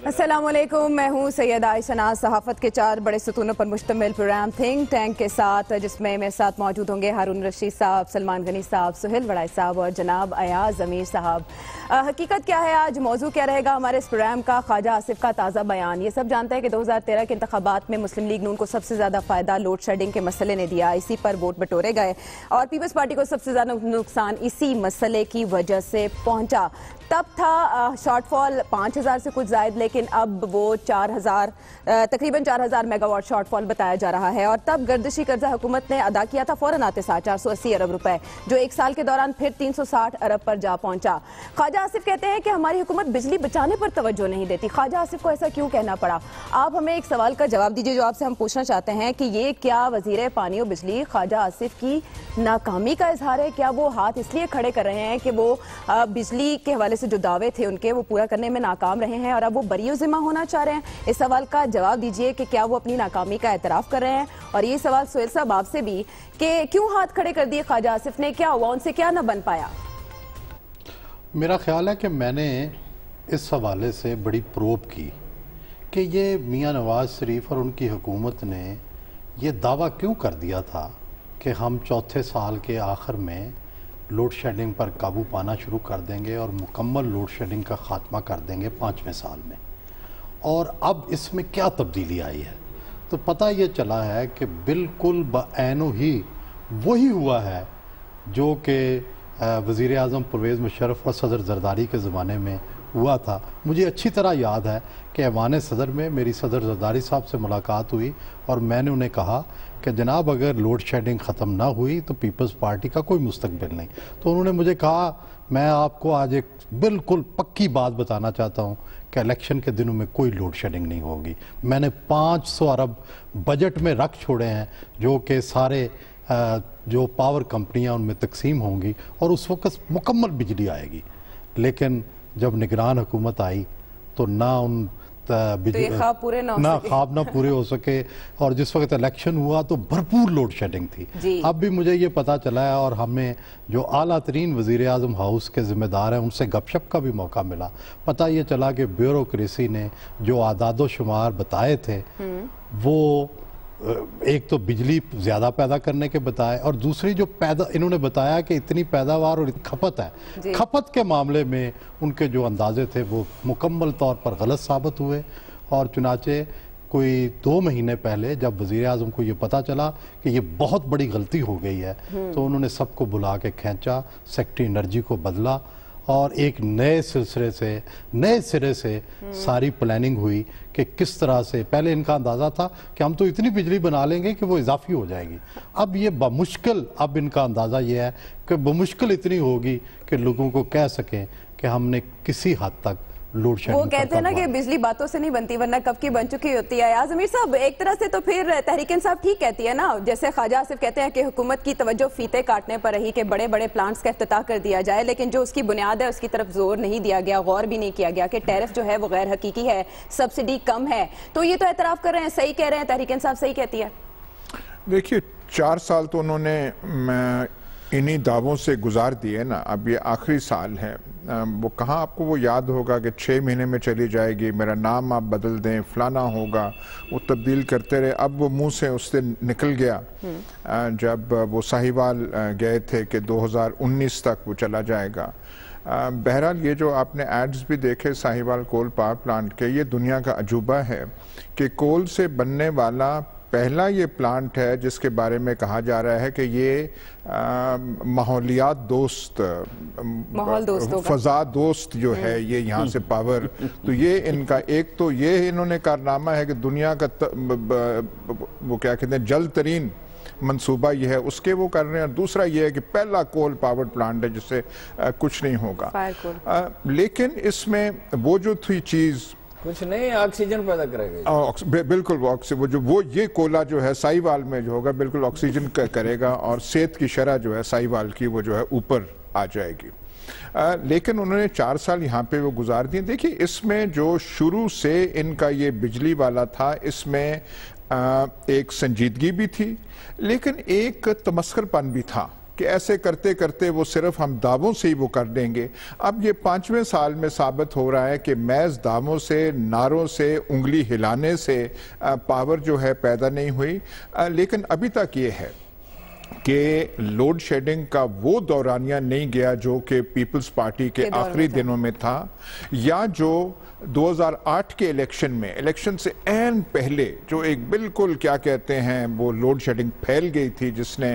السلام علیکم، میں ہوں سید عائشہ ناز۔ صحافت کے 4 بڑے ستونوں پر مشتمل پروگرام تھنک ٹینک کے ساتھ، جس میں میرے ساتھ موجود ہوں گے ہارون رشید صاحب، سلمان غنی صاحب، سہیل وڑائی صاحب اور جناب ایاز امیر صاحب۔ حقیقت کیا ہے، آج موضوع کیا رہے گا ہمارے اس پروگرام کا؟ خواجہ آصف کا تازہ بیان۔ یہ سب جانتے ہیں کہ 2013 کے انتخابات میں مسلم لیگ نون کو سب سے زیادہ فائدہ لوڈ شیڈنگ کے مسئلے نے دیا، اسی پر ووٹ بٹورے گئے اور پیپلز پارٹی کو سب سے زیادہ نقصان اسی مسئلے کی وجہ سے پہنچا۔ تب تھا شارٹ فال 5000 سے کچھ زائد، لیکن اب وہ تقریباً 4000 میگا واٹ شارٹ فال بتایا جا رہا ہے، اور تب گردشی قرضہ حکومت نے ادا کیا تھا فوراً آتے ساتھ 480 ارب روپے، جو ایک سال کے دوران پھر 360 ارب پر جا پہنچا۔ خواجہ آصف کہتے ہیں کہ ہماری حکومت بجلی بچانے پر توجہ نہیں دیتی۔ خواجہ آصف کو ایسا کیوں کہنا پڑا؟ آپ ہمیں ایک سوال کا جواب دیجئے جو آپ سے ہم پوچھنا چاہتے ہیں کہ یہ کیا وزیر پانی و بجلی خواجہ آصف کی ناکامی کا اظہار ہے؟ کیا وہ ہاتھ اس لیے کھڑے کر رہے ہیں کہ وہ بجلی کے حوالے سے جو دعوے تھے ان کے وہ پورا کرنے میں ناکام رہے ہیں اور اب وہ بری و ذمہ ہونا چاہ رہے ہیں؟ اس سوال کا جواب دیجئے کہ کیا وہ اپنی ناکامی کا اعتراف کر رہے ہیں؟ اور یہ سوال سہیل صاحب آپ سے بھی کہ کیوں ہاتھ کھڑے کر دیے خواجہ آصف نے؟ کیا ہوا؟ ان سے کیا نہ بن پایا؟ میرا خیال ہے کہ میں نے اس حوالے سے بڑی پروب کی کہ یہ میاں نواز شریف اور ان کی حکومت نے یہ دعویٰ کیوں کر دیا تھا کہ ہم چوتھے سال کے آخر میں لوڈ شیڈنگ پر قابو پانا شروع کر دیں گے اور مکمل لوڈ شیڈنگ کا خاتمہ کر دیں گے 5ویں سال میں، اور اب اس میں کیا تبدیلی آئی ہے؟ تو پتہ یہ چلا ہے کہ بالکل بعینو ہی وہی ہوا ہے جو کہ وزیر اعظم پرویز مشرف اور صدر زرداری کے زمانے میں ہوا تھا۔ مجھے اچھی طرح یاد ہے کہ ایوان صدر میں میری صدر زرداری صاحب سے ملاقات ہوئی اور میں نے انہیں کہا کہ جناب اگر لوڈ شیڈنگ ختم نہ ہوئی تو پیپلز پارٹی کا کوئی مستقبل نہیں۔ تو انہوں نے مجھے کہا میں آپ کو آج ایک بالکل پکی بات بتانا چاہتا ہوں کہ الیکشن کے دنوں میں کوئی لوڈ شیڈنگ نہیں ہوگی۔ میں نے 500 ارب بجٹ میں رکھ چھوڑے ہیں جو کہ سارے جو پاور کمپنیاں ان میں تقسیم ہوں گی اور اس وقت مکمل بجلی آئے گی۔ لیکن جب نگران حکومت آئی تو نہ ان خواب نہ پورے ہو سکے، اور جس وقت الیکشن ہوا تو بھرپور لوڈ شیڈنگ تھی۔ اب بھی مجھے یہ پتا چلا ہے اور ہمیں جو اعلیٰ ترین وزیر اعظم ہاؤس کے ذمہ دار ہیں ان سے گپ شپ کا بھی موقع ملا، پتہ یہ چلا کہ بیوروکریسی نے جو اعداد و شمار بتائے تھے وہ ایک تو بجلی زیادہ پیدا کرنے کے بتائے، اور دوسری جو انہوں نے بتایا کہ اتنی پیداوار اور کھپت ہے، کھپت کے معاملے میں ان کے جو اندازے تھے وہ مکمل طور پر غلط ثابت ہوئے۔ اور چنانچہ کوئی 2 مہینے پہلے جب وزیر اعظم کو یہ پتا چلا کہ یہ بہت بڑی غلطی ہو گئی ہے تو انہوں نے سب کو بلا کے کھینچا، سیکٹری انرجی کو بدلا اور ایک نئے سرے سے ساری پلاننگ ہوئی کہ کس طرح سے پہلے ان کا اندازہ تھا کہ ہم تو اتنی بجلی بنا لیں گے کہ وہ اضافی ہو جائے گی، اب یہ بمشکل، اب ان کا اندازہ یہ ہے کہ بمشکل اتنی ہوگی کہ لوگوں کو کہہ سکیں کہ ہم نے کسی حد تک لوڈ شیڈنگ۔ وہ کہتے ہیں نا کہ بجلی باتوں سے نہیں بنتی ورنہ کب کی بن چکی ہوتی ہے۔ ایاز امیر صاحب، ایک طرح سے تو پھر تحریک انصاف ٹھیک کہتی ہے نا، جیسے خواجہ آصف کہتے ہیں کہ حکومت کی توجہ فیتے کاٹنے پر رہی کہ بڑے بڑے پلانٹس کا افتتاح کر دیا جائے، لیکن جو اس کی بنیاد ہے اس کی طرف زور نہیں دیا گیا، غور بھی نہیں کیا گیا کہ ٹیرف جو ہے وہ غیر حقیقی ہے، سبسڈی کم ہے۔ تو یہ تو اعتراف کر رہے ہیں، صحیح کہہ رہے ہیں، تحریک انصاف صحیح کہتی ہے؟ دیکھیے 4 سال تو انہوں نے انہی دعووں سے گزار دیے نا، اب یہ آخری سال ہے، وہ کہاں آپ کو وہ یاد ہوگا کہ 6 مہینے میں چلی جائے گی، میرا نام آپ بدل دیں، فلانا ہوگا، وہ تبدیل کرتے رہے۔ اب وہ منہ سے اس سے نکل گیا جب وہ ساہیوال گئے تھے کہ 2019 تک وہ چلا جائے گا۔ بہرحال یہ جو آپ نے ایڈز بھی دیکھے ساہیوال کول پاور پلانٹ کے، یہ دنیا کا عجوبہ ہے کہ کول سے بننے والا پہلا یہ پلانٹ ہے جس کے بارے میں کہا جا رہا ہے کہ یہ ماحولیات دوست، فضا دوست جو ہے یہ یہاں سے پاور، تو یہ ان کا ایک تو یہ انہوں نے کارنامہ ہے کہ دنیا کا وہ کیا کہتے ہیں جلد ترین منصوبہ یہ ہے اس کے وہ کر رہے ہیں، اور دوسرا یہ ہے کہ پہلا کول پاور پلانٹ ہے جس سے کچھ نہیں ہوگا۔ لیکن اس میں وہ جو تھی چیز کچھ نہیں، آکسیجن پیدا کرے گا، بالکل وہ یہ کولا جو ہے ساہیوال میں جو ہوگا بالکل آکسیجن کرے گا، اور صحت کی شرح جو ہے ساہیوال کی وہ جو ہے اوپر آ جائے گی۔ لیکن انہوں نے 4 سال یہاں پہ وہ گزار دیے۔ دیکھیے اس میں جو شروع سے ان کا یہ بجلی والا تھا اس میں ایک سنجیدگی بھی تھی لیکن ایک تمسخر پن بھی تھا کہ ایسے کرتے کرتے وہ صرف ہم دعووں سے ہی وہ کر دیں گے. اب یہ 5ویں سال میں ثابت ہو رہا ہے کہ محض دعووں سے، نعروں سے، انگلی ہلانے سے پاور جو ہے پیدا نہیں ہوئی. لیکن ابھی تک یہ ہے کہ لوڈ شیڈنگ کا وہ دورانیہ نہیں گیا جو کہ پیپلز پارٹی کے آخری دنوں میں تھا، یا جو 2008 کے الیکشن سے این پہلے جو ایک بالکل کیا کہتے ہیں وہ لوڈ شیڈنگ پھیل گئی تھی، جس نے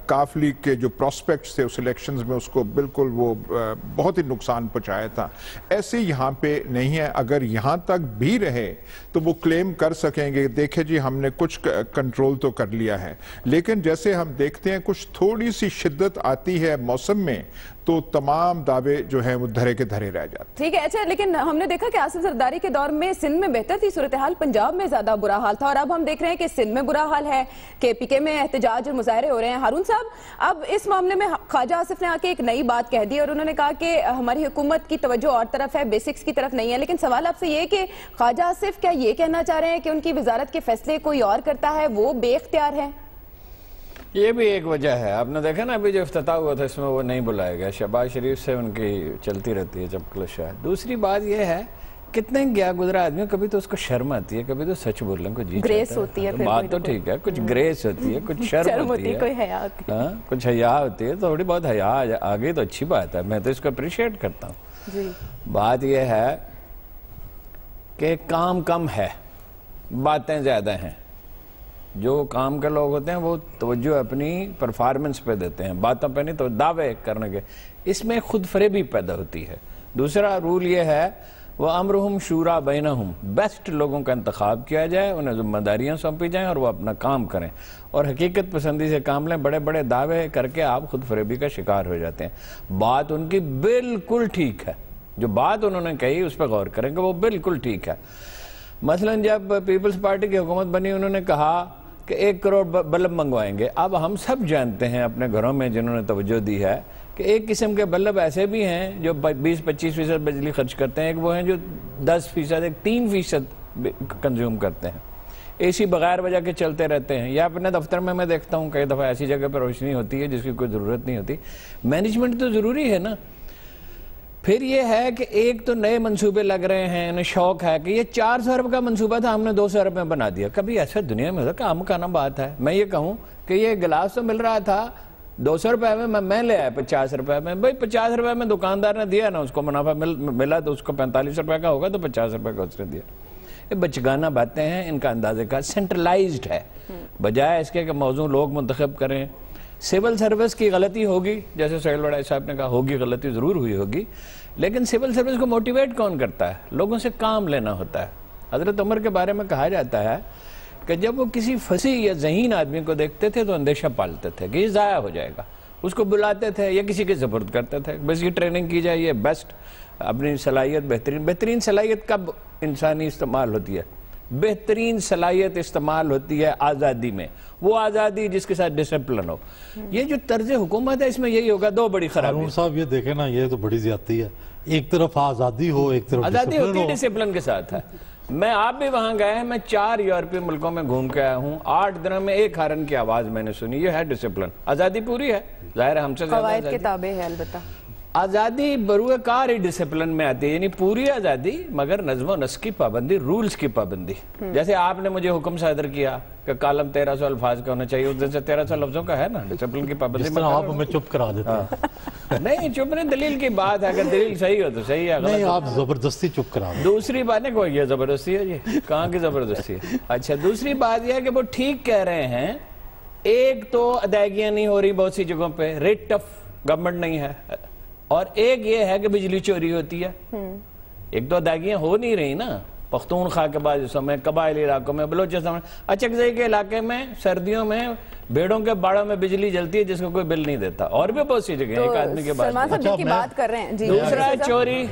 کاف لیگ کے جو پروسپیکٹس تھے اس الیکشنز میں اس کو بالکل وہ بہت ہی نقصان پہنچایا تھا. ایسے یہاں پہ نہیں ہے. اگر یہاں تک بھی رہے تو وہ کلیم کر سکیں گے دیکھیں جی ہم نے کچھ کنٹرول تو کر لیا ہے. لیکن جیسے ہم دیکھتے ہیں کچھ تھوڑی سی شدت آتی ہے موسم میں تو تمام دعوے جو ہیں وہ دھرے کے دھرے رہ جاتے. ٹھیک ہے. اچھا، لیکن ہم نے دیکھا کہ آصف زرداری کے دور میں سندھ میں بہتر تھی صورتحال، پنجاب میں زیادہ برا حال تھا، اور اب ہم دیکھ رہے ہیں کہ سندھ میں برا حال ہے، کہ پی کے میں احتجاج اور مظاہرے ہو رہے ہیں. ہارون صاحب، اب اس معاملے میں خواجہ آصف نے آ کے ایک نئی بات کہہ دی اور انہوں نے کہا کہ ہماری حکومت کی توجہ اور طرف ہے، بیسکس کی طرف نہیں ہے. لیکن سوال آپ سے یہ کہ خواجہ آصف کیا یہ کہنا چاہ رہے ہیں کہ ان کی وزارت کے فیصلے کوئی اور کرتا ہے، وہ بے اختیار ہے؟ یہ بھی ایک وجہ ہے. آپ نے دیکھا نا ابھی جو افتتاح ہوا تھا اس میں وہ نہیں بلایا گیا. شہباز شریف سے ان کی چلتی رہتی ہے چپکلش. دوسری بات یہ ہے کتنے گیا گزرا آدمی کبھی تو اس کو شرم آتی ہے، کبھی تو سچ بولنے کو جی گریس ہوتی ہے. بات تو ٹھیک ہے، کچھ گریس ہوتی ہے، کچھ شرم ہوتی ہے، کوئی حیا ہوتی ہے، کچھ حیا ہوتی ہے. تھوڑی بہت حیا آگے تو اچھی بات ہے، میں تو اس کو اپریشیٹ کرتا ہوں. بات یہ ہے کہ کام کم ہے، باتیں زیادہ ہیں. جو کام کے لوگ ہوتے ہیں وہ توجہ اپنی پرفارمنس پہ دیتے ہیں، باتوں پہ نہیں. تو دعوے کرنے کے اس میں خود فریبی پیدا ہوتی ہے. دوسرا رول یہ ہے وہ امرہم شورا بینہم، بیسٹ لوگوں کا انتخاب کیا جائے، انہیں ذمہ داریاں سونپی جائیں اور وہ اپنا کام کریں اور حقیقت پسندی سے کام لیں. بڑے بڑے دعوے کر کے آپ خود فریبی کا شکار ہو جاتے ہیں. بات ان کی بالکل ٹھیک ہے، جو بات انہوں نے کہی اس پہ غور کریں کہ وہ بالکل ٹھیک ہے. مثلا جب پیپلز پارٹی کی حکومت بنی انہوں نے کہا کہ 1 کروڑ بلب منگوائیں گے. اب ہم سب جانتے ہیں اپنے گھروں میں جنہوں نے توجہ دی ہے کہ ایک قسم کے بلب ایسے بھی ہیں جو 20-25% بجلی خرچ کرتے ہیں، ایک وہ ہیں جو 10%، ایک 3% کنزیوم کرتے ہیں. اے سی بغیر وجہ کے چلتے رہتے ہیں. یا اپنے دفتر میں دیکھتا ہوں کئی دفعہ ایسی جگہ پہ روشنی ہوتی ہے جس کی کوئی ضرورت نہیں ہوتی. مینجمنٹ تو ضروری ہے نا. پھر یہ ہے کہ ایک تو نئے منصوبے لگ رہے ہیں، انہیں شوق ہے کہ یہ 400 روپے کا منصوبہ تھا ہم نے 200 روپے بنا دیا. کبھی ایسا دنیا میں ہوتا کام کا نا بات ہے. میں یہ کہوں کہ یہ گلاس تو مل رہا تھا 200 روپے میں لے آیا 50 روپے میں. بھائی 50 روپے میں دکاندار نے دیا نا، اس کو منافع ملا تو اس کو 45 روپے کا ہوگا تو 50 روپے کا اس نے دیا. یہ بچگانہ باتیں ہیں، ان کا اندازے کا سینٹرلائزڈ ہے. بجائے اس کے کہ موضوع لوگ منتخب کریں. سول سروس کی غلطی ہوگی، جیسے سہیل وڑائی صاحب نے کہا ہوگی، غلطی ضرور ہوئی ہوگی، لیکن سول سروس کو موٹیویٹ کون کرتا ہے؟ لوگوں سے کام لینا ہوتا ہے. حضرت عمر کے بارے میں کہا جاتا ہے کہ جب وہ کسی فصیح یا ذہین آدمی کو دیکھتے تھے تو اندیشہ پالتے تھے کہ یہ ضائع ہو جائے گا. اس کو بلاتے تھے یا کسی کے سپرد کرتے تھے، بس یہ ٹریننگ کی جائے، یہ بیسٹ اپنی صلاحیت بہترین صلاحیت کب انسانی استعمال ہوتی ہے؟ بہترین صلاحیت استعمال ہوتی ہے آزادی میں. وہ آزادی جس کے ساتھ ڈسپلن ہو. یہ جو طرز حکومت ہے اس میں یہی ہوگا. دو بڑی خرابی. ہارون صاحب یہ دیکھیں نا، یہ تو بڑی زیادتی ہے. ایک طرف آزادی ہو، ایک طرف آزادی ہوتی ہے ڈسپلن کے ساتھ ہے. میں آپ بھی وہاں گئے ہیں، میں 4 یورپی ملکوں میں گھوم کے آیا ہوں. 8 دنوں میں 1 ہارن کی آواز میں نے سنی. یہ ہے ڈسپلن. آزادی پوری ہے، ظاہر ہے ہم سے زیادہ قواعد کے تابع ہے. البتہ آزادی بروئے کار ہی ڈسپلن میں آتی ہے، یعنی پوری آزادی مگر نظم و نسق کی پابندی، رولز کی پابندی. جیسے آپ نے مجھے حکم صادر کیا کہ کالم 1300 الفاظ کا ہونا چاہیے، اس دن سے 1300 لفظوں کا ہے نا. ڈسپلن کی پابندی جس طرح آپ ہمیں چپ کرا دیتے ہیں. نہیں چپ نہیں، دلیل کی بات ہے. اگر دلیل صحیح ہو تو صحیح ہے، نہیں آپ زبردستی چپ کرا دیں. دوسری بات نہیں کوئی یہ زبردستی ہے، یہ کہاں کی زبردستی ہے. اچھا دوسری بات یہ ہے کہ وہ ٹھیک کہہ رہے ہیں. ایک تو ادائیگیاں نہیں ہو رہی بہت سی جگہوں پہ، ریٹ آف گورنمنٹ نہیں ہے، اور ایک یہ ہے کہ بجلی چوری ہوتی ہے. ایک تو ادائیگیاں ہو نہیں رہی نا. پختونخوا کے بعض حصوں میں، قبائلی علاقوں میں، بلوچستان میں، اچکزئی کے علاقے میں سردیوں میں بھیڑوں کے باڑوں میں بجلی جلتی ہے جس کو کوئی بل نہیں دیتا. اور بھی بہت سی جگہ ایک آدمی کے بات کر رہے ہیں. دوسرا چوری.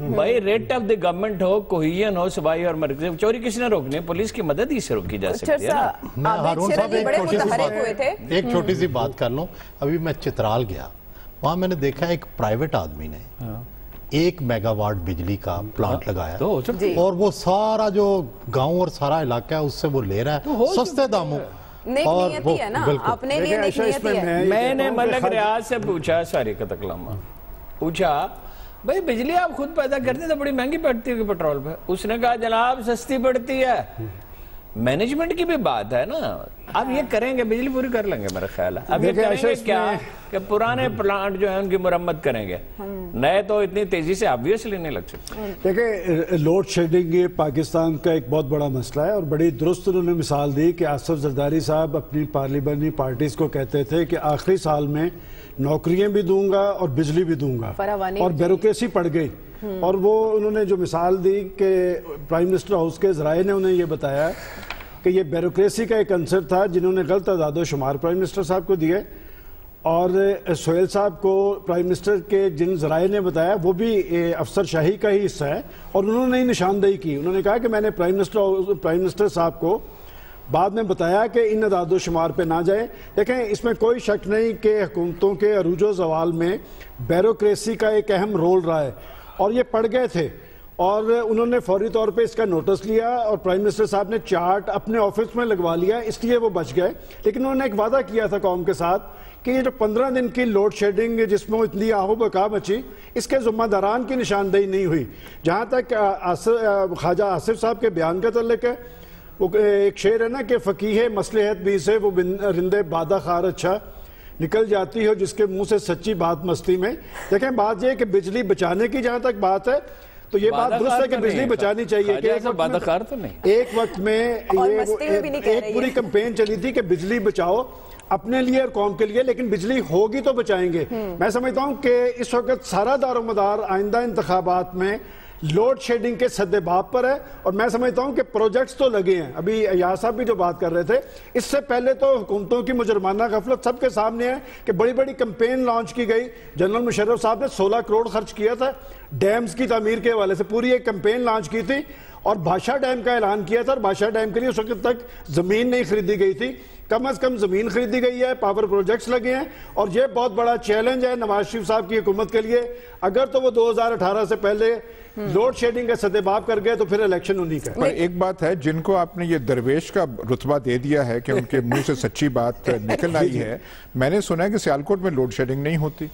بھائی ریٹ آف دی گورنمنٹ ہو، کوہین ہو، صوبائی اور مرکزی، چوری کس نے روکنی ہے؟ پولیس کی مدد ہی سے روکی جا سکتی ہے. ہارون صاحب ایک چھوٹی سی بات کر لوں. ابھی میں چترال گیا، وہاں میں نے دیکھا ایک پرائیویٹ آدمی نے 1 میگا واٹ بجلی کا پلانٹ لگایا اور وہ سارا جو گاؤں اور سارا علاقہ ہے اس سے وہ لے رہا ہے سستے داموں. نیک نیتی ہے نا, اپنے لیے نیک نیتی ہے. میں نے ملک ریاض سے پوچھا, ساری کا تکلامہ پوچھا, بھئی بجلی آپ خود پیدا کرتے تو بڑی مہنگی پڑتی ہوگی پیٹرول پہ. اس نے کہا جناب سستی پڑتی ہے. مینجمنٹ کی بھی بات ہے نا, اب یہ کریں گے بجلی پوری کر لیں گے میرا خیال ہے. اب یہ کریں گے کیا کہ پرانے پلانٹ جو ہیں ان کی مرمت کریں گے, نئے تو اتنی تیزی سے آبویسلی نہیں لگ سکتے. دیکھیں لوڈ شیڈنگ یہ پاکستان کا ایک بہت بڑا مسئلہ ہے, اور بڑی درست انہوں نے مثال دی کہ آصف زرداری صاحب اپنی پارلیمانی پارٹیز کو کہتے تھے کہ آخری سال میں نوکریاں بھی دوں گا اور بجلی بھی دوں گا, اور بیوروکریسی پڑ گئی. اور وہ انہوں نے جو مثال دی کہ پرائم منسٹر ہاؤس کے ذرائع نے انہیں یہ بتایا کہ یہ بیوروکریسی کا ایک عنصر تھا جنہوں نے غلط اعداد و شمار پرائم منسٹر صاحب کو دیے, اور سہیل صاحب کو پرائم منسٹر کے جن ذرائع نے بتایا وہ بھی افسر شاہی کا ہی حصہ ہے, اور انہوں نے نشاندہی کی. انہوں نے کہا کہ میں نے پرائم منسٹر صاحب کو بعد میں بتایا کہ ان اعداد و شمار پہ نہ جائیں. دیکھیں اس میں کوئی شک نہیں کہ حکومتوں کے عروج و زوال میں بیوروکریسی کا ایک اہم رول رہا ہے, اور یہ پڑ گئے تھے, اور انہوں نے فوری طور پہ اس کا نوٹس لیا, اور پرائم منسٹر صاحب نے چارٹ اپنے آفس میں لگوا لیا, اس لیے وہ بچ گئے. لیکن انہوں نے ایک وعدہ کیا تھا قوم کے ساتھ کہ یہ جو 15 دن کی لوڈ شیڈنگ جس میں اتنی آہو بکا مچی, اس کے ذمہ داران کی نشاندہی نہیں ہوئی. جہاں تک خواجہ آصف صاحب کے بیان کا تعلق ہے, وہ ایک شعر ہے نا کہ فقیہ مصلحت بھی سے وہ رندے بادہ خار اچھا نکل جاتی ہو جس کے منہ سے سچی بات مستی میں. دیکھیں بات یہ کہ بجلی بچانے کی جہاں تک بات ہے تو یہ بات درست ہے کہ بجلی بچانی چاہیے, کہ ایک وقت میں ایک پوری کمپین چلی تھی کہ بجلی بچاؤ اپنے لیے اور قوم کے لیے, لیکن بجلی ہوگی تو بچائیں گے. میں سمجھتا ہوں کہ اس وقت سارا دار و مدار آئندہ انتخابات میں لوڈ شیڈنگ کے سد باب پر ہے, اور میں سمجھتا ہوں کہ پروجیکٹس تو لگے ہیں. ابھی ایاز صاحب بھی جو بات کر رہے تھے, اس سے پہلے تو حکومتوں کی مجرمانہ غفلت سب کے سامنے ہے کہ بڑی بڑی کمپین لانچ کی گئی. جنرل مشرف صاحب نے 16 کروڑ خرچ کیا تھا ڈیمز کی تعمیر کے حوالے سے, پوری ایک کمپین لانچ کی تھی, اور بادشاہ ڈیم کا اعلان کیا تھا, اور بادشاہ ڈیم کے لیے اس وقت تک زمین نہیں خریدی گئی تھی. کم از کم زمین خریدی گئی ہے, پاور پروجیکٹس لگے ہیں, اور یہ بہت بڑا چیلنج ہے نواز شریف صاحب کی حکومت کے لیے. اگر تو وہ 2018 سے پہلے لوڈ شیڈنگ کا سد باب کر گئے تو پھر الیکشن انہی کا. پر ایک بات ہے, جن کو آپ نے یہ درویش کا رتبہ دے دیا ہے کہ ان کے منہ سے سچی بات نکل آئی ہے, میں نے سنا ہے کہ سیالکوٹ میں لوڈ شیڈنگ نہیں ہوتی,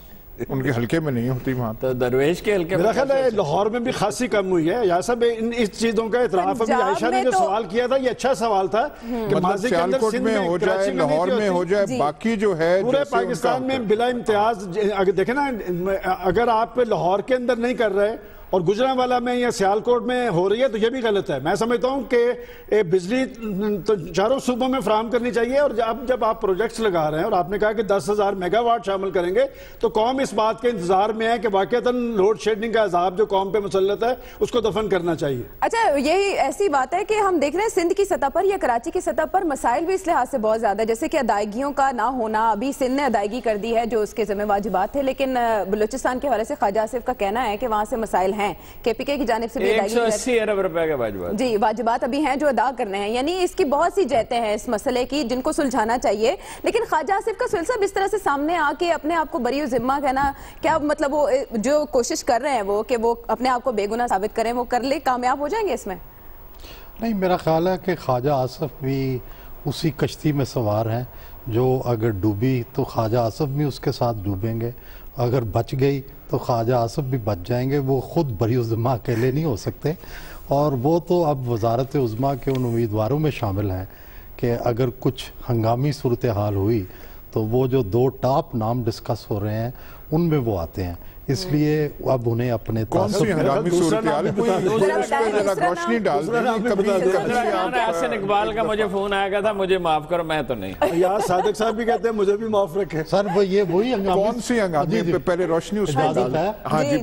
ان کے حلقے میں نہیں ہوتی. وہاں تو درویش کے حلقے میرا خیال ہے لاہور میں بھی خاصی کم ہوئی ہے. یا سب اس چیزوں کا اعتراف, ابھی عائشہ نے جو سوال کیا تھا یہ اچھا سوال تھا کہ ماضی کے اندر سیالکوٹ میں ہو جائے, لاہور میں ہو جائے, باقی جو ہے پورے پاکستان میں بلا امتیاز. دیکھیں نا, اگر آپ لاہور کے اندر نہیں کر رہے اور گجرانوالہ میں یا سیالکوٹ میں ہو رہی ہے تو یہ بھی غلط ہے. میں سمجھتا ہوں کہ بجلی چاروں صوبوں میں فراہم کرنی چاہیے, اور جب آپ پروجیکٹس لگا رہے ہیں اور آپ نے کہا کہ 10,000 میگا واٹ شامل کریں گے, تو قوم اس بات کے انتظار میں ہے کہ واقعتاً لوڈ شیڈنگ کا عذاب جو قوم پہ مسلط ہے اس کو دفن کرنا چاہیے. اچھا, یہی ایسی بات ہے کہ ہم دیکھ رہے ہیں سندھ کی سطح پر یا کراچی کی سطح پر مسائل بھی اس لحاظ سے بہت زیادہ, جیسے کہ ادائیگیوں کا نہ ہونا. ابھی سندھ نے ادائیگی کر دی ہے جو اس کے ذمہ واجبات تھے, لیکن بلوچستان کے حوالے سے خواجہ آصف کا کہنا ہے کہ وہاں سے مسائل ہیں, کے پی کے کی جانب سے بھی 180 ارب روپے کے واجبات, جی واجبات ابھی ہیں جو ادا کرنے ہیں. یعنی اس کی بہت سی جہتیں ہیں اس مسئلے کی جن کو سلجھانا چاہیے, لیکن خواجہ آصف کا سلسلہ اس طرح سے سامنے آ کے اپنے آپ کو بری و ذمہ کہنا, کیا مطلب وہ جو کوشش کر رہے ہیں وہ کہ وہ اپنے آپ کو بے گناہ ثابت کریں, وہ کر لے کامیاب ہو جائیں گے اس میں؟ نہیں, میرا خیال ہے کہ خواجہ آصف بھی اسی کشتی میں سوار ہیں جو اگر ڈوبی تو خواجہ آصف بھی اس کے ساتھ ڈوبیں گے, اگر بچ گئی تو خواجہ آصف بھی بچ جائیں گے. وہ خود بری و ذمہ اکیلے نہیں ہو سکتے, اور وہ تو اب وزارت عظمیٰ کے ان امیدواروں میں شامل ہیں کہ اگر کچھ ہنگامی صورتحال ہوئی تو وہ جو 2 ٹاپ نام ڈسکس ہو رہے ہیں ان میں وہ آتے ہیں. اس لیے اب انہیں اپنے کون سی ہنگامی صورتحال روشنی ڈال دیں. حسن اقبال کا مجھے فون آیا گیا تھا, مجھے معاف کرو میں تو نہیں. یار صادق صاحب بھی کہتے ہیں مجھے بھی معاف رکھے. سر وہ یہ وہی ہنگامی, کون سی ہنگامی, پہلے روشنی اس میں ڈال. ہاں جی,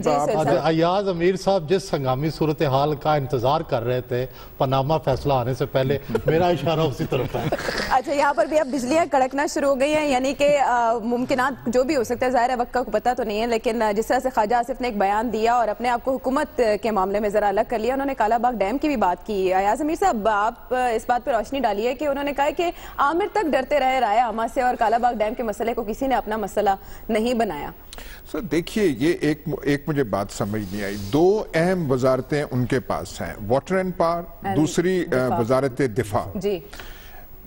ایاز امیر صاحب جس ہنگامی صورتحال کا انتظار کر رہے تھے پاناما فیصلہ آنے سے پہلے, میرا اشارہ اسی طرف ہے. اچھا, یہاں پر بھی اب بجلیاں کڑکنا شروع ہو گئی ہیں, یعنی کہ ممکنات جو بھی ہو سکتا ہے, ظاہر ہے وقت کا پتہ تو نہیں ہے, لیکن جس طرح سے خواجہ آصف نے ایک بیان دیا اور اپنے آپ کو حکومت کے معاملے میں ذرا الگ کر لیا, انہوں نے کالا باغ ڈیم کی بھی بات کی. ایاز امیر صاحب, آپ اس بات پر روشنی ڈالیے کہ انہوں نے کہا کہ عامر تک ڈرتے رہے رائے عامہ سے, اور کالا باغ ڈیم کے مسئلے کو کسی نے اپنا مسئلہ نہیں بنایا. سر دیکھیے, یہ ایک مجھے بات سمجھ نہیں آئی. 2 اہم وزارتیں ان کے پاس ہیں, واٹر اینڈ پاور, دوسری وزارت دفاع. جی,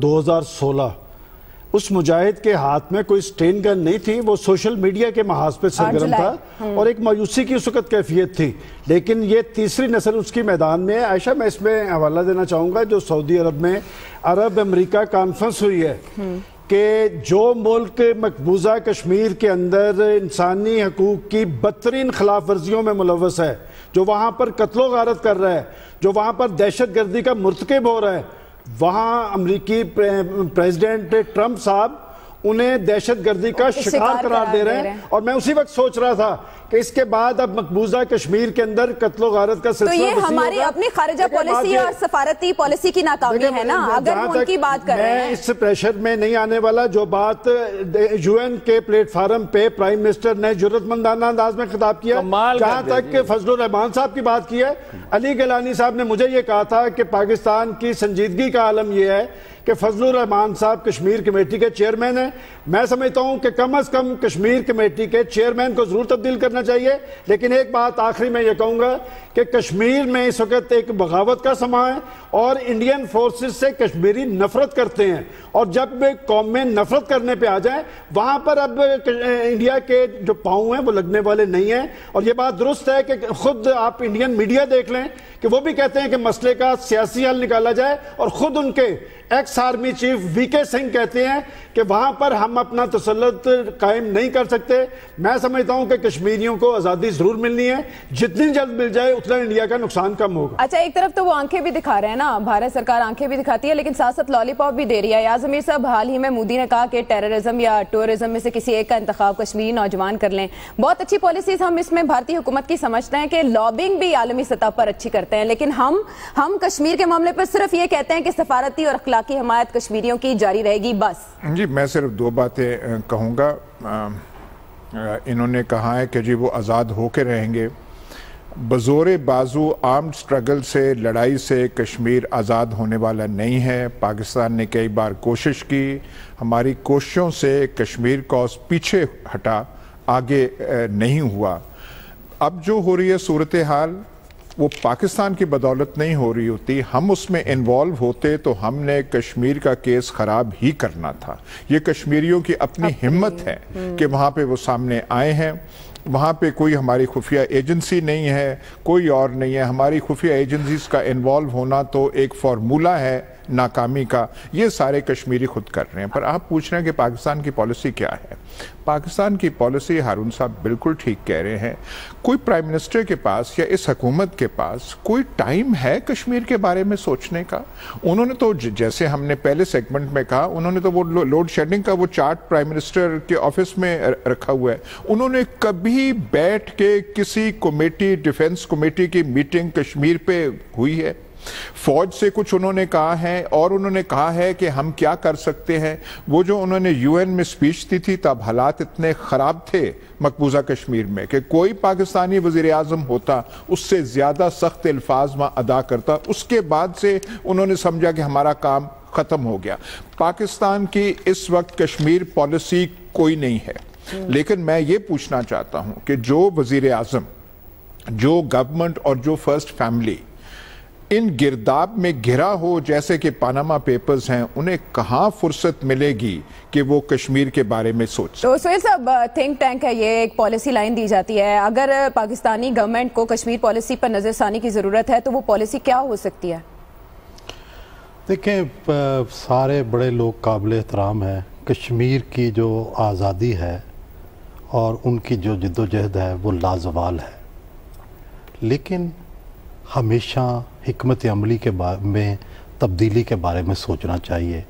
2016, اس مجاہد کے ہاتھ میں کوئی سٹین گن نہیں تھی، وہ سوشل میڈیا کے محاذ پہ سرگرم تھا اور ایک مایوسی کی اس وقت کیفیت تھی. لیکن یہ تیسری نسل اس کی میدان میں ہے. عائشہ میں اس میں حوالہ دینا چاہوں گا جو سعودی عرب میں عرب امریکہ کانفرنس ہوئی ہے کہ جو ملک مقبوضہ کشمیر کے اندر انسانی حقوق کی بدترین خلاف ورزیوں میں ملوث ہے، جو وہاں پر قتل و غارت کر رہا ہے، جو وہاں پر دہشت گردی کا مرتکب ہو رہا ہے، وہاں امریکی پریزیڈنٹ ٹرمپ صاحب انہیں دہشت گردی کا شکار قرار دے رہے ہیں. اور میں اسی وقت سوچ رہا تھا کہ اس کے بعد اب مقبوضہ کشمیر کے اندر قتل و غارت کا سلسلہ تو یہ ہماری اپنی خارجہ پالیسی اور سفارتی پالیسی کی ناکامی ہے نا. اگر ہم ان کی بات کر رہے ہیں، میں اس پریشر میں نہیں آنے والا. جو بات یو این کے پلیٹ فارم پہ پرائم منسٹر نے جرات مندانہ انداز میں خطاب کیا، جہاں تک کہ فضل الرحمان صاحب کی بات کی ہے، علی گیلانی صاحب نے مجھے یہ کہا تھا کہ پاکستان کی سنجیدگی کا عالم یہ ہے کہ فضل الرحمان صاحب کشمیر کمیٹی کے چیئرمین ہیں. میں سمجھتا ہوں کہ کم از کم کشمیر کمیٹی کے چیئرمین کو ضرور تبدیل کرنا چاہیے. لیکن ایک بات آخری میں یہ کہوں گا کہ کشمیر میں اس وقت ایک بغاوت کا سماں ہے اور انڈین فورسز سے کشمیری نفرت کرتے ہیں، اور جب قوم میں نفرت کرنے پہ آ جائیں وہاں پر اب انڈیا کے جو پاؤں ہیں وہ لگنے والے نہیں ہیں. اور یہ بات درست ہے کہ خود آپ انڈین میڈیا دیکھ لیں کہ وہ بھی کہتے ہیں کہ مسئلے کا سیاسی حل نکالا جائے، اور خود ان کے ایکس آرمی چیف وی کے سنگھ کہتے ہیں کہ وہاں پر ہم اپنا تسلط قائم نہیں کر سکتے. میں سمجھتا ہوں کہ کشمیریوں کو آزادی ضرور ملنی ہے، جتنی جلد مل جائے اتنا انڈیا کا نقصان کم ہوگا. اچھا، ایک طرف تو وہ آنکھیں بھی دکھا رہے ہیں نا، بھارت سرکار آنکھیں بھی دکھاتی ہے لیکن ساتھ ساتھ لالی پاپ بھی دے رہی ہے. ایاز امیر صاحب، حال ہی میں مودی نے کہا کہ ٹیررزم یا ٹورزم میں سے کسی ایک کا انتخاب کشمیری نوجوان کر لیں. بہت اچھی پالیسیز ہم اس میں بھارتی حکومت کی سمجھتے ہیں کہ لابنگ بھی عالمی سطح پر اچھی کرتے ہیں، لیکن ہم کشمیر کے معاملے پر صرف یہ کہتے ہیں کہ سفارتی اور اخلاقی حمایت کشمیریوں کی جاری رہے گی بس. جی میں صرف دو باتیں کہوں گا. انہوں نے کہا ہے کہ جی وہ آزاد ہو کے رہیں گے. بزور بازو آرمڈ سٹرگل سے، لڑائی سے کشمیر آزاد ہونے والا نہیں ہے. پاکستان نے کئی بار کوشش کی، ہماری کوششوں سے کشمیر کو پیچھے ہٹا، آگے نہیں ہوا. اب جو ہو رہی ہے صورتحال وہ پاکستان کی بدولت نہیں ہو رہی ہوتی. ہم اس میں انوالو ہوتے تو ہم نے کشمیر کا کیس خراب ہی کرنا تھا. یہ کشمیریوں کی اپنی ہمت ہے کہ وہاں پہ وہ سامنے آئے ہیں. وہاں پہ کوئی ہماری خفیہ ایجنسی نہیں ہے، کوئی اور نہیں ہے. ہماری خفیہ ایجنسیز کا انوالو ہونا تو ایک فارمولہ ہے ناکامی کا. یہ سارے کشمیری خود کر رہے ہیں. پر آپ پوچھ رہے ہیں کہ پاکستان کی پالیسی کیا ہے. پاکستان کی پالیسی، ہارون صاحب بالکل ٹھیک کہہ رہے ہیں، کوئی پرائم منسٹر کے پاس یا اس حکومت کے پاس کوئی ٹائم ہے کشمیر کے بارے میں سوچنے کا؟ انہوں نے تو جیسے ہم نے پہلے سیگمنٹ میں کہا، انہوں نے تو وہ لوڈ شیڈنگ کا وہ چارٹ پرائم منسٹر کے آفس میں رکھا ہوا ہے. انہوں نے کبھی بیٹھ کے کسی کمیٹی، ڈیفنس کمیٹی کی میٹنگ کشمیر پہ ہوئی ہے؟ فوج سے کچھ انہوں نے کہا ہے اور انہوں نے کہا ہے کہ ہم کیا کر سکتے ہیں. وہ جو انہوں نے یو این میں سپیچ دی تھی تب حالات اتنے خراب تھے مقبوضہ کشمیر میں کہ کوئی پاکستانی وزیر اعظم ہوتا اس سے زیادہ سخت الفاظ وہاں ادا کرتا. اس کے بعد سے انہوں نے سمجھا کہ ہمارا کام ختم ہو گیا. پاکستان کی اس وقت کشمیر پالیسی کوئی نہیں ہے. لیکن میں یہ پوچھنا چاہتا ہوں کہ جو وزیر اعظم، جو گورنمنٹ اور جو فرسٹ فیملی ان گرداب میں گھرا ہو جیسے کہ پاناما پیپرز ہیں، انہیں کہاں فرصت ملے گی کہ وہ کشمیر کے بارے میں سوچ. تو سہیل صاحب، تھنک ٹینک ہے، یہ ایک پالیسی لائن دی جاتی ہے. اگر پاکستانی گورنمنٹ کو کشمیر پالیسی پر نظر ثانی کی ضرورت ہے تو وہ پالیسی کیا ہو سکتی ہے؟ دیکھیں، سارے بڑے لوگ قابل احترام ہیں. کشمیر کی جو آزادی ہے اور ان کی جو جد و جہد ہے وہ لازوال ہے، لیکن ہمیشہ حکمت عملی کے بارے میں، تبدیلی کے بارے میں سوچنا چاہیے.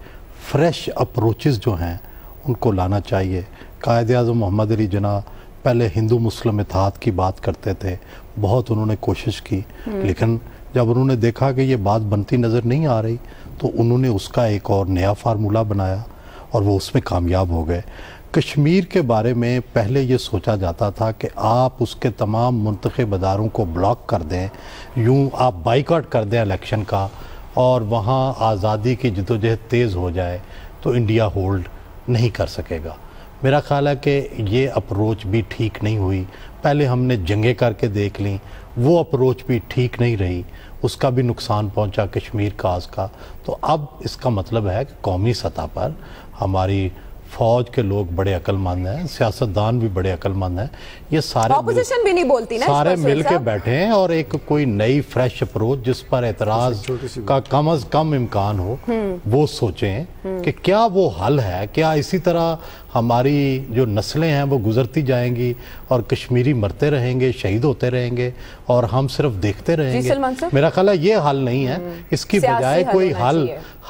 فریش اپروچز جو ہیں ان کو لانا چاہیے. قائد اعظم محمد علی جناح پہلے ہندو مسلم اتحاد کی بات کرتے تھے، بہت انہوں نے کوشش کی، لیکن جب انہوں نے دیکھا کہ یہ بات بنتی نظر نہیں آ رہی تو انہوں نے اس کا ایک اور نیا فارمولہ بنایا اور وہ اس میں کامیاب ہو گئے. کشمیر کے بارے میں پہلے یہ سوچا جاتا تھا کہ آپ اس کے تمام منتخب اداروں کو بلاک کر دیں، یوں آپ بائیکاٹ کر دیں الیکشن کا، اور وہاں آزادی کی جدوجہد تیز ہو جائے تو انڈیا ہولڈ نہیں کر سکے گا. میرا خیال ہے کہ یہ اپروچ بھی ٹھیک نہیں ہوئی. پہلے ہم نے جنگیں کر کے دیکھ لیں، وہ اپروچ بھی ٹھیک نہیں رہی، اس کا بھی نقصان پہنچا کشمیر کاز کا. تو اب اس کا مطلب ہے کہ قومی سطح پر ہماری فوج کے لوگ بڑے عقل مند ہیں, سیاستدان بھی بڑے عقل مند ہیں, یہ سارے اپوزیشن بھی نہیں بولتی نا, سارے مل کے بیٹھے ہیں اور ایک کوئی نئی فریش اپروچ جس پر اعتراض کا کم از کم امکان ہو وہ سوچیں کہ کیا وہ حل ہے, کیا اسی طرح ہماری جو نسلیں ہیں وہ گزرتی جائیں گی اور کشمیری مرتے رہیں گے, شہید ہوتے رہیں گے اور ہم صرف دیکھتے رہیں گے؟ میرا خیال ہے یہ حل نہیں ہے, اس کی بجائے کوئی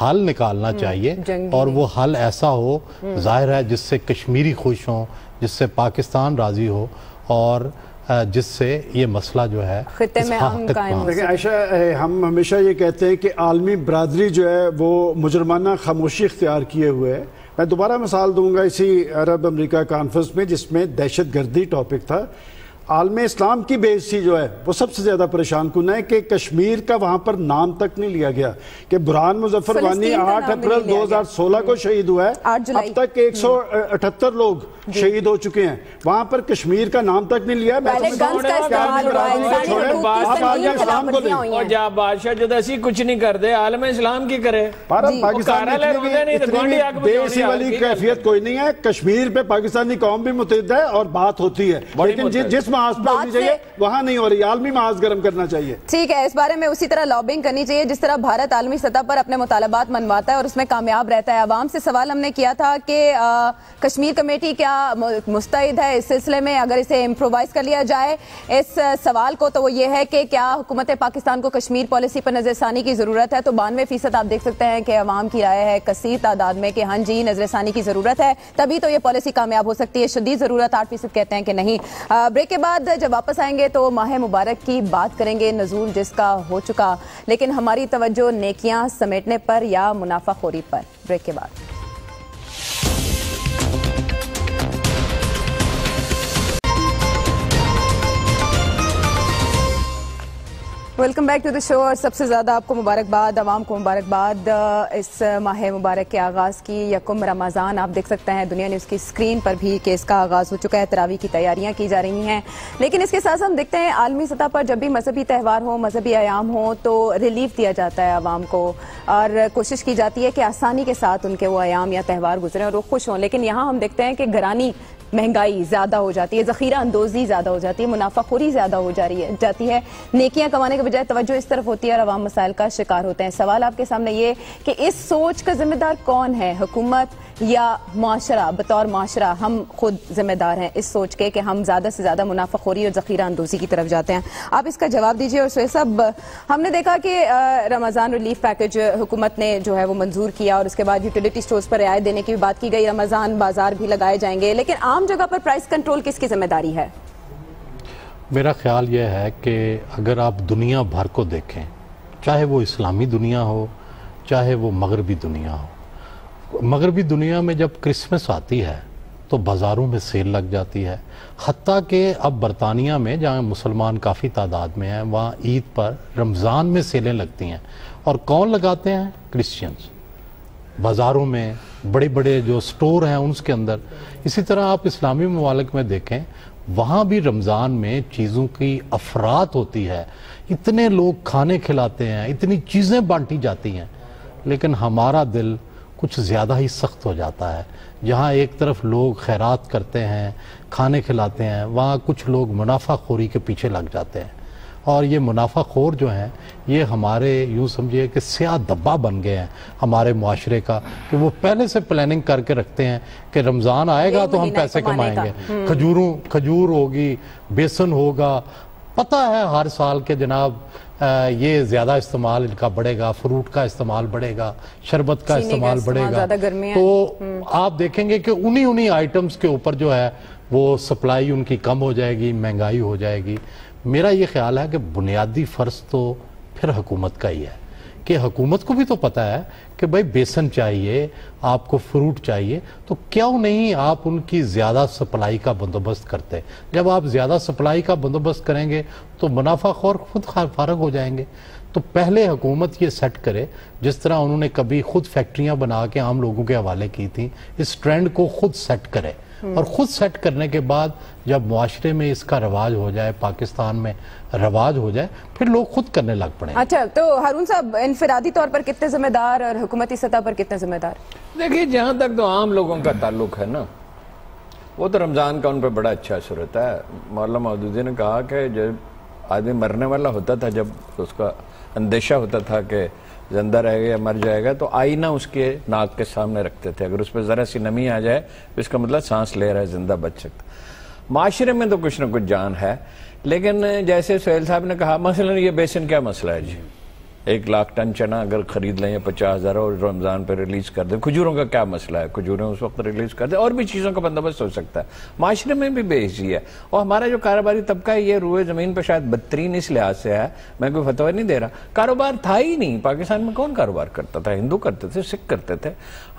حل نکالنا چاہیے اور وہ حل ایسا ہو ظاہر ہے جس سے کشمیری خوش ہوں, جس سے پاکستان راضی ہو اور جس سے یہ مسئلہ جو ہے خطے میں ہم قائم. لیکن عائشہ, ہم ہمیشہ یہ کہتے ہیں کہ عالمی برادری جو ہے وہ مجرمانہ خاموشی اختیار کیے ہوئے ہے. میں دوبارہ مثال دوں گا اسی عرب امریکہ کانفرنس میں جس میں دہشت گردی ٹاپک تھا. عالم اسلام کی بے عزتی جو ہے وہ سب سے زیادہ پریشان کن ہے کہ کشمیر کا وہاں پر نام تک نہیں لیا گیا, کہ برہان مظفر وانی 8 اپریل 2016 کو شہید ہوا ہے, اب تک 178 لوگ شہید ہو چکے ہیں, وہاں پر کشمیر کا نام تک نہیں لیا. اور جا بادشاہ جو ایسی کچھ نہیں کر دے, عالم اسلام کی کرے. پاکستان بے عزتی والی کیفیت کوئی نہیں ہے, کشمیر پہ پاکستانی قوم بھی متحد ہے اور بات ہوتی ہے, لیکن جس محاذ پہ ہونی چاہیے وہاں نہیں ہو رہی, عالمی محاذ گرم کرنا چاہیے. ٹھیک ہے, اس بارے میں اسی طرح لابنگ کرنی چاہیے جس طرح بھارت عالمی سطح پر اپنے مطالبات منواتا ہے اور اس میں کامیاب رہتا ہے. عوام سے سوال ہم نے کیا تھا کہ کشمیر کمیٹی کیا مستعد ہے اس سلسلے میں, اگر اسے امپرووائز کر لیا جائے اس سوال کو, تو وہ یہ ہے کہ کیا حکومت پاکستان کو کشمیر پالیسی پر نظر ثانی کی ضرورت ہے. تو 92% آپ دیکھ سکتے ہیں کہ عوام کی رائے ہے کثیر تعداد میں کہ ہاں جی نظر ثانی کی ضرورت ہے, تبھی تو یہ پالیسی کامیاب ہو سکتی ہے. شدید ضرورت 8% کہتے ہیں کہ نہیں. بریک کے بعد جب واپس آئیں گے تو ماہ مبارک کی بات کریں گے, نزول جس کا ہو چکا, لیکن ہماری توجہ نیکیاں سمیٹنے پر یا منافع خوری پر. بریک کے بعد ویلکم بیک ٹو دی شو. اور سب سے زیادہ آپ کو مبارکباد, عوام کو مبارکباد اس ماہ مبارک کے آغاز کی. یکم رمضان آپ دیکھ سکتے ہیں دنیا نے اس کی اسکرین پر بھی کہ اس کا آغاز ہو چکا ہے, تراویح کی تیاریاں کی جا رہی ہیں. لیکن اس کے ساتھ ہم دیکھتے ہیں عالمی سطح پر جب بھی مذہبی تہوار ہوں, مذہبی ایام ہوں, تو ریلیف دیا جاتا ہے عوام کو اور کوشش کی جاتی ہے کہ آسانی کے ساتھ ان کے وہ ایام یا تہوار گزریں اور وہ خوش ہوں. لیکن یہاں ہم دیکھتے ہیں کہ گرانی مہنگائی زیادہ ہو جاتی ہے, ذخیرہ اندوزی زیادہ ہو جاتی ہے, منافع خوری زیادہ ہو جاتی ہے, نیکیاں کمانے کے بجائے توجہ اس طرف ہوتی ہے اور عوام مسائل کا شکار ہوتے ہیں. سوال آپ کے سامنے یہ کہ اس سوچ کا ذمہ دار کون ہے, حکومت یا معاشرہ؟ بطور معاشرہ ہم خود ذمہ دار ہیں اس سوچ کے کہ ہم زیادہ سے زیادہ منافع خوری اور ذخیرہ اندوزی کی طرف جاتے ہیں. آپ اس کا جواب دیجیے. اور سہیل صاحب, ہم نے دیکھا کہ رمضان ریلیف پیکج حکومت نے جو ہے وہ منظور کیا اور اس کے بعد یوٹیلیٹی سٹورز پر رعایت دینے کی بھی بات کی گئی, رمضان بازار بھی لگائے جائیں گے, لیکن عام جگہ پر پرائس کنٹرول کس کی ذمہ داری ہے؟ میرا خیال یہ ہے کہ اگر آپ دنیا بھر کو دیکھیں, چاہے وہ اسلامی دنیا ہو چاہے وہ مغربی دنیا ہو, مغربی دنیا میں جب کرسمس آتی ہے تو بازاروں میں سیل لگ جاتی ہے. حتیٰ کہ اب برطانیہ میں جہاں مسلمان کافی تعداد میں ہیں وہاں عید پر رمضان میں سیلیں لگتی ہیں. اور کون لگاتے ہیں؟ کرسچنز, بازاروں میں بڑے بڑے جو سٹور ہیں ان کے اندر. اسی طرح آپ اسلامی ممالک میں دیکھیں, وہاں بھی رمضان میں چیزوں کی افراط ہوتی ہے, اتنے لوگ کھانے کھلاتے ہیں, اتنی چیزیں بانٹی جاتی ہیں, لیکن ہمارا دل کچھ زیادہ ہی سخت ہو جاتا ہے. جہاں ایک طرف لوگ خیرات کرتے ہیں, کھانے کھلاتے ہیں, وہاں کچھ لوگ منافع خوری کے پیچھے لگ جاتے ہیں. اور یہ منافع خور جو ہیں یہ ہمارے یوں سمجھے کہ سیاہ دبا بن گئے ہیں ہمارے معاشرے کا, کہ وہ پہلے سے پلاننگ کر کے رکھتے ہیں کہ رمضان آئے گا تو ہم پیسے کمائیں گے, کھجور ہوگی, بیسن ہوگا. پتہ ہے ہر سال کے جناب یہ زیادہ استعمال ان کا بڑھے گا, فروٹ کا استعمال بڑھے گا, شربت کا استعمال بڑھے گا, تو آپ دیکھیں گے کہ انہی آئٹمز کے اوپر جو ہے وہ سپلائی ان کی کم ہو جائے گی, مہنگائی ہو جائے گی. میرا یہ خیال ہے کہ بنیادی فرض تو پھر حکومت کا ہی ہے کہ حکومت کو بھی تو پتہ ہے کہ بھائی بیسن چاہیے, آپ کو فروٹ چاہیے, تو کیوں نہیں آپ ان کی زیادہ سپلائی کا بندوبست کرتے. جب آپ زیادہ سپلائی کا بندوبست کریں گے تو منافع خور خود فارغ ہو جائیں گے. تو پہلے حکومت یہ سیٹ کرے, جس طرح انہوں نے کبھی خود فیکٹریاں بنا کے عام لوگوں کے حوالے کی تھیں, اس ٹرینڈ کو خود سیٹ کرے. اور خود سیٹ کرنے کے بعد جب معاشرے میں اس کا رواج ہو جائے، پاکستان میں رواج ہو جائے، پھر لوگ خود کرنے لگ پڑیں۔ اچھا، تو ہارون صاحب انفرادی طور پر کتنے ذمہ دار اور حکومتی سطح پر کتنے ذمہ دار؟ دیکھیے، جہاں تک تو عام لوگوں کا تعلق ہے نا، وہ تو رمضان کا ان پہ بڑا اچھا اثر ہوتا ہے۔ مولانا مودودی نے کہا کہ جب آدمی مرنے والا ہوتا تھا، جب اس کا اندیشہ ہوتا تھا کہ زندہ رہے گا یا مر جائے گا، تو آئینہ اس کے ناک کے سامنے رکھتے تھے، اگر اس پہ ذرا سی نمی آ جائے تو اس کا مطلب سانس لے رہا ہے، زندہ بچ سکتا۔ معاشرے میں تو کچھ نہ کچھ جان ہے، لیکن جیسے سہیل صاحب نے کہا، مثلا یہ بیسن کیا مسئلہ ہے جی؟ 1 لاکھ ٹن چنا اگر خرید لیں یا 50,000 اور رمضان پہ ریلیز کر دیں، کھجوروں کا کیا مسئلہ ہے؟ کھجوروں اس وقت ریلیز کر دیں، اور بھی چیزوں کا بندوبست ہو سکتا ہے۔ معاشرے میں بھی بے حسی ہے، اور ہمارا جو کاروباری طبقہ ہے یہ روئے زمین پہ شاید بدترین اس لحاظ سے ہے، میں کوئی فتویٰ نہیں دے رہا، کاروبار تھا ہی نہیں پاکستان میں۔ کون کاروبار کرتا تھا؟ ہندو کرتے تھے، سکھ کرتے تھے،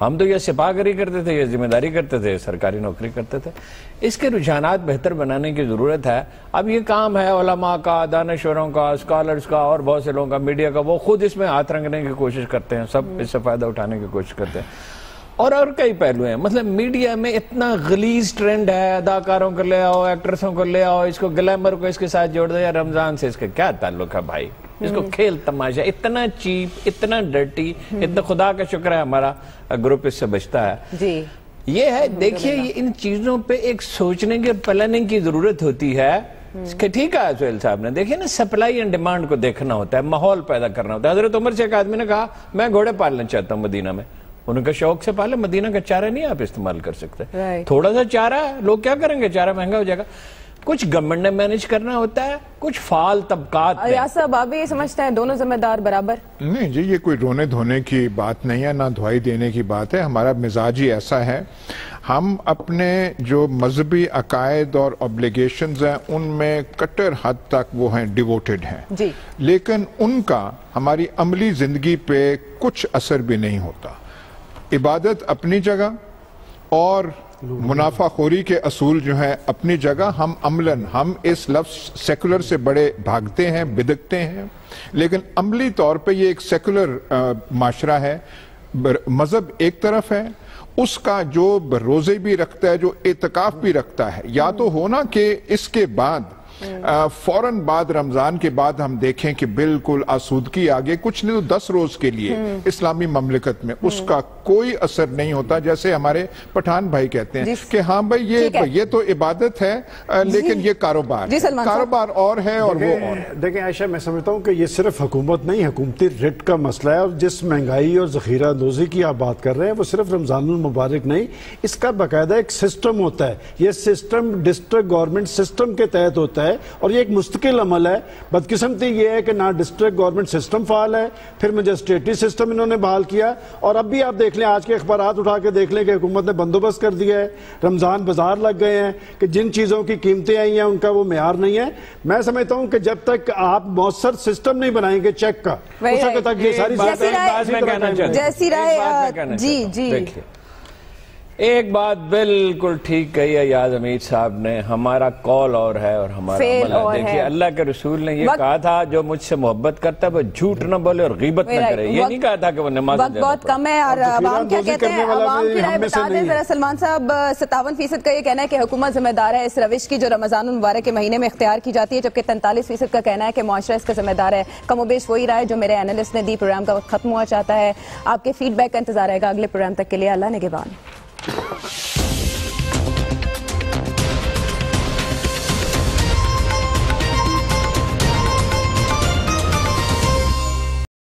ہم تو یہ سپاہگری کرتے تھے، یہ ذمہ داری کرتے تھے، سرکاری نوکری کرتے تھے۔ اس کے رجحانات بہتر بنانے کی ضرورت ہے۔ اب یہ کام ہے علماء کا، دانشوروں کا، اسکالرز کا، اور بہت سے لوگوں کا، میڈیا کا، وہ خود اس میں ہاتھ رنگنے کی کوشش کرتے ہیں، سب اس سے فائدہ اٹھانے کی کوشش کرتے ہیں، اور کئی پہلو ہیں۔ مطلب میڈیا میں اتنا غلیظ ٹرینڈ ہے، اداکاروں کو لے آؤ، ایکٹریسوں کو لے آؤ، اس کو گلیمر کو اس کے ساتھ جوڑ دو، یا رمضان سے اس کا کیا تعلق ہے بھائی؟ اس کو کھیل تماشا، اتنا چیپ، اتنا ڈرٹی، اتنا، خدا کا شکر ہے ہمارا گروپ اس سے بچتا ہے۔ جی یہ ہے، دیکھیے ان چیزوں پہ ایک سوچنے کی، پلاننگ کی ضرورت ہوتی ہے کہ ٹھیک ہے سہیل صاحب نے، دیکھیں نا، سپلائی اینڈ ڈیمانڈ کو دیکھنا ہوتا ہے، ماحول پیدا کرنا ہوتا ہے۔ حضرت عمر سے ایک آدمی نے کہا میں گھوڑے پالنا چاہتا ہوں مدینہ میں، انہوں کا شوق سے پالے، مدینہ کا چارہ نہیں آپ استعمال کر سکتے، تھوڑا سا چارہ ہے، لوگ کیا کریں گے؟ چارہ مہنگا ہو جائے گا۔ کچھ گورنمنٹ نے مینج کرنا ہوتا ہے، کچھ فعال طبقات نے۔ ریاض صاحب، آپ بھی یہ سمجھتے ہیں دونوں ذمہ دار برابر؟ نہیں جی، یہ کوئی رونے دھونے کی بات نہیں ہے، نہ دھوائی دینے کی بات ہے۔ ہمارا مزاج ہی ایسا ہے، ہم اپنے جو مذہبی عقائد اور اوبلیگیشنز ہیں ان میں کٹر حد تک وہ ہیں، ڈیووٹڈ ہیں جی، لیکن ان کا ہماری عملی زندگی پہ کچھ اثر بھی نہیں ہوتا۔ عبادت اپنی جگہ اور منافع خوری کے اصول جو ہیں اپنی جگہ، ہم عملاً ہم اس لفظ سیکولر سے بڑے بھاگتے ہیں، بدکتے ہیں، لیکن عملی طور پہ یہ ایک سیکولر معاشرہ ہے۔ مذہب ایک طرف ہے، اس کا جو روزے بھی رکھتا ہے، جو اعتکاف بھی رکھتا ہے، یا تو ہونا کہ اس کے بعد فوراً بعد رمضان کے بعد ہم دیکھیں کہ بالکل آسودگی آگے، کچھ نہیں تو 10 روز کے لیے اسلامی مملکت میں اس کا کوئی اثر نہیں ہوتا، جیسے ہمارے پٹھان بھائی کہتے ہیں کہ ہاں بھائی یہ تو عبادت ہے لیکن یہ کاروبار اور ہے اور وہ اور ہے۔ دیکھیں عائشہ، میں سمجھتا ہوں کہ یہ صرف حکومت نہیں، حکومتی ریٹ کا مسئلہ ہے، اور جس مہنگائی اور ذخیرہ اندوزی کی آپ بات کر رہے ہیں وہ صرف رمضان المبارک نہیں، اس کا باقاعدہ ایک سسٹم ہوتا ہے۔ یہ سسٹم ڈسٹرکٹ گورنمنٹ سسٹم کے تحت ہوتا ہے، اور یہ ایک مستقل عمل ہے۔ بدقسمتی یہ ہے کہ نہ ڈسٹرکٹ گورنمنٹ سسٹم فعال ہے، پھر مجسٹریٹی سسٹم انہوں نے بحال کیا، اور اب بھی آپ دیکھ لیں، آج کے اخبارات اٹھا کے دیکھ لیں کہ حکومت نے بندوبست کر دیا ہے، رمضان بازار لگ گئے ہیں کہ جن چیزوں کی قیمتیں آئی ہیں ان کا وہ معیار نہیں ہے۔ میں سمجھتا ہوں کہ جب تک آپ مؤثر سسٹم نہیں بنائیں گے چیک کا، اس وقت تک یہ ساری جیسی رائے جی ایک بات بالکل ٹھیک کہی ہے ایاز حمید صاحب نے، ہمارا قول اور ہے اور ہمارا عمل ہے۔ دیکھیے اللہ کے رسول نے یہ کہا تھا جو مجھ سے محبت کرتا ہے وہ جھوٹ نہ بولے اور غیبت نہ کرے، یہ نہیں کہا تھا کہ وہ نماز وقت بہت کم ہے، اور عوام کیا کہتے ہیں، عوام کی رائے بتا دیں ذرا سلمان صاحب۔ 57% کا یہ کہنا ہے کہ حکومت ذمہ دار ہے اس روش کی جو رمضان المبارک کے مہینے میں اختیار کی جاتی ہے، جبکہ 43% کا کہنا ہے کہ معاشرہ اس کا ذمہ دار ہے۔ کم و بیش وہی رائے جو میرے اینالسٹ نے دی۔ پروگرام کا وقت ختم ہوا چاہتا ہے، آپ کے فیڈ بیک کا انتظار رہے گا اگلے پروگرام تک کے لیے۔ اللہ نگہبان۔